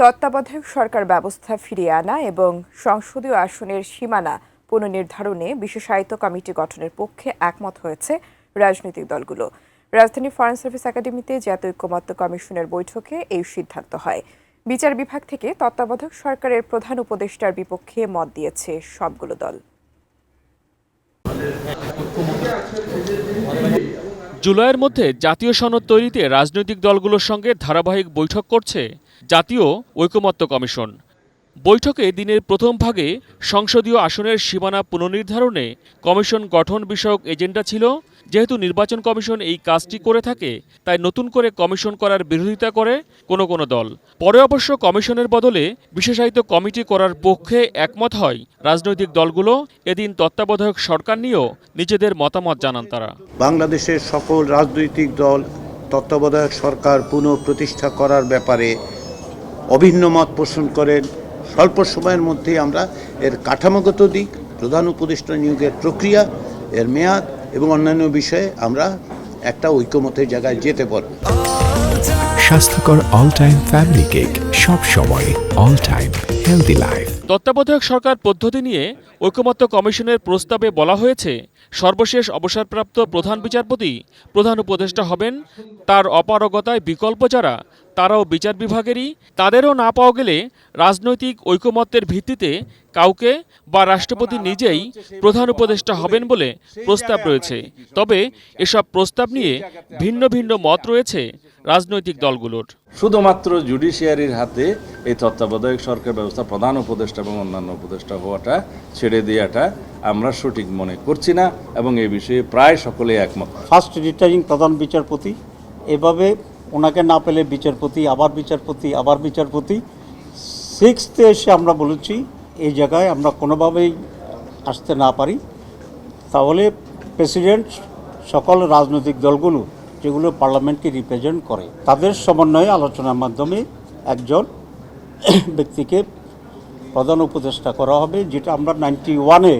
তত্ত্বাবধায়ক সরকার ব্যবস্থা ফিরিয়ে আনা এবং সংসদীয় আসনের সীমানা পুনর্নির্ধারণে বিশেষায়িত কমিটি গঠনের পক্ষে একমত হয়েছে রাজনৈতিক দলগুলো। রাজধানীর ফরেন সার্ভিস একাডেমিতে জাতীয় ঐকমত্য কমিশনের বৈঠকে এই সিদ্ধান্ত হয়। বিচার বিভাগ থেকে তত্ত্বাবধায়ক সরকারের প্রধান উপদেষ্টার বিপক্ষে মত দিয়েছে সবগুলো দল। জুলাইয়ের মধ্যে জাতীয় সনদ তৈরিতে রাজনৈতিক দলগুলোর সঙ্গে ধারাবাহিক বৈঠক করছে জাতীয় ঐকমত্য কমিশন। বৈঠকে দিনের প্রথম ভাগে সংসদীয় আসনের সীমানা পুনর্নির্ধারণে কমিশন গঠন বিষয়ক এজেন্ডা ছিল। যেহেতু নির্বাচন কমিশন এই কাজটি করে থাকে, তাই নতুন করে কমিশন করার বিরোধিতা করে কোনো দল। পরে অবশ্য কমিশনের বদলে বিশেষায়িত কমিটি করার পক্ষে একমত হয় রাজনৈতিক দলগুলো। এদিন তত্ত্বাবধায়ক সরকার নিয়েও নিজেদের মতামত জানান তারা। বাংলাদেশের সকল রাজনৈতিক দল তত্ত্বাবধায়ক সরকার পুনঃপ্রতিষ্ঠা করার ব্যাপারে অভিন্ন মত পোষণ করেন। স্বল্প সময়ের মধ্যেই আমরা এর কাঠামোগত দিক, প্রধান উপদেষ্টা নিয়োগের প্রক্রিয়া, এর মেয়াদ এবং অন্যান্য বিষয়ে আমরা একটা ঐকমত্যের জায়গায় যেতে পারব। স্বাস্থ্যকর অল টাইম ফ্যামিলি কেক, সব সময় অল টাইম হেলদি লাইফ। তত্ত্বাবধায়ক সরকার পদ্ধতি নিয়ে ঐকমত্য কমিশনের প্রস্তাবে বলা হয়েছে, সর্বশেষ অবসরপ্রাপ্ত প্রধান বিচারপতি প্রধান উপদেষ্টা হবেন। তার অপারগতায় বিকল্প যারা, তারাও বিচার বিভাগেরই। তাদেরও না পাওয়া গেলে রাজনৈতিক ঐকমত্যের ভিত্তিতে কাউকে বা রাষ্ট্রপতি নিজেই প্রধান উপদেষ্টা হবেন বলে প্রস্তাব রয়েছে। তবে এসব প্রস্তাব নিয়ে ভিন্ন ভিন্ন মত রয়েছে রাজনৈতিক দলগুলোর। শুধুমাত্র জুডিশিয়ারির হাতে এই তত্ত্বাবধায়ক সরকার ব্যবস্থা প্রধান উপদেষ্টা এবং অন্যান্য উপদেষ্টা হওয়াটা ছেড়ে দেওয়াটা আমরা সঠিক মনে করছি না, এবং এই বিষয়ে প্রায় সকলেই একমত। ফার্স্ট রিটার্নিং প্রধান বিচারপতি, এভাবে ওনাকে না পেলে বিচারপতি, আবার বিচারপতি, আবার বিচারপতি, সিক্সথে এসে আমরা বলেছি এই জায়গায় আমরা কোনোভাবেই আসতে না পারি, তাহলে প্রেসিডেন্ট সকল রাজনৈতিক দলগুলো যেগুলো পার্লামেন্টকে রিপ্রেজেন্ট করে তাদের সমন্বয়ে আলোচনার মাধ্যমে একজন ব্যক্তিকে প্রধান উপদেষ্টা করা হবে, যেটা আমরা 91-এ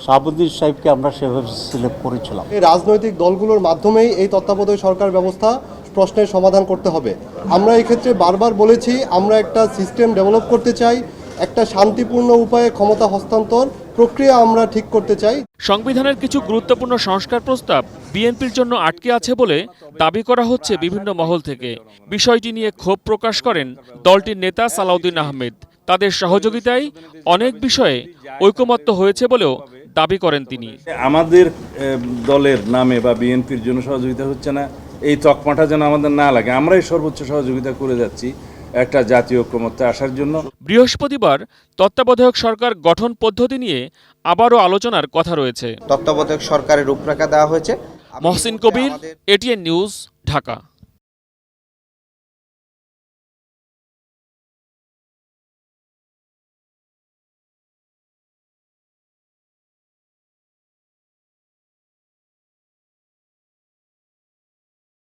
শাহাবুদ্দিন সাহেবকে আমরা সেভাবে সিলেক্ট করেছিলাম। এই রাজনৈতিক দলগুলোর মাধ্যমেই এই তত্ত্বাবধায়ক সরকার ব্যবস্থা প্রশ্নের সমাধান করতে হবে। আমরা এই ক্ষেত্রে বারবার বলেছি, আমরা একটা সিস্টেম ডেভেলপ করতে চাই, একটা শান্তিপূর্ণ উপায়ে ক্ষমতা হস্তান্তর প্রক্রিয়া আমরা ঠিক করতে চাই। সংবিধানের কিছু গুরুত্বপূর্ণ সংস্কার প্রস্তাব বিএনপির জন্য আটকে আছে বলে দাবি করা হচ্ছে বিভিন্ন মহল থেকে। বিষয়টি নিয়ে ক্ষোভ প্রকাশ করেন দলটির নেতা সালাউদ্দিন আহমেদ। তাদের সহযোগিতায় অনেক বিষয়ে ঐকমত্য হয়েছে বলেও দাবি করেন তিনি। আমাদের দলের নামে বা বিএনপির জন্য সহযোগিতা হচ্ছে না, এই তকমাটা যেন আমাদের না লাগে। আমরাই সর্বোচ্চ সহযোগিতা করে যাচ্ছি একটা জাতীয় ঐকমত্যে আসার জন্য। বৃহস্পতিবার তত্ত্বাবধায়ক সরকার গঠন পদ্ধতি নিয়ে আবারও আলোচনার কথা রয়েছে। তত্ত্বাবধায়ক সরকারের রূপরেখা দেওয়া হয়েছে। মহসিন কবির, এটিএন নিউজ, ঢাকা।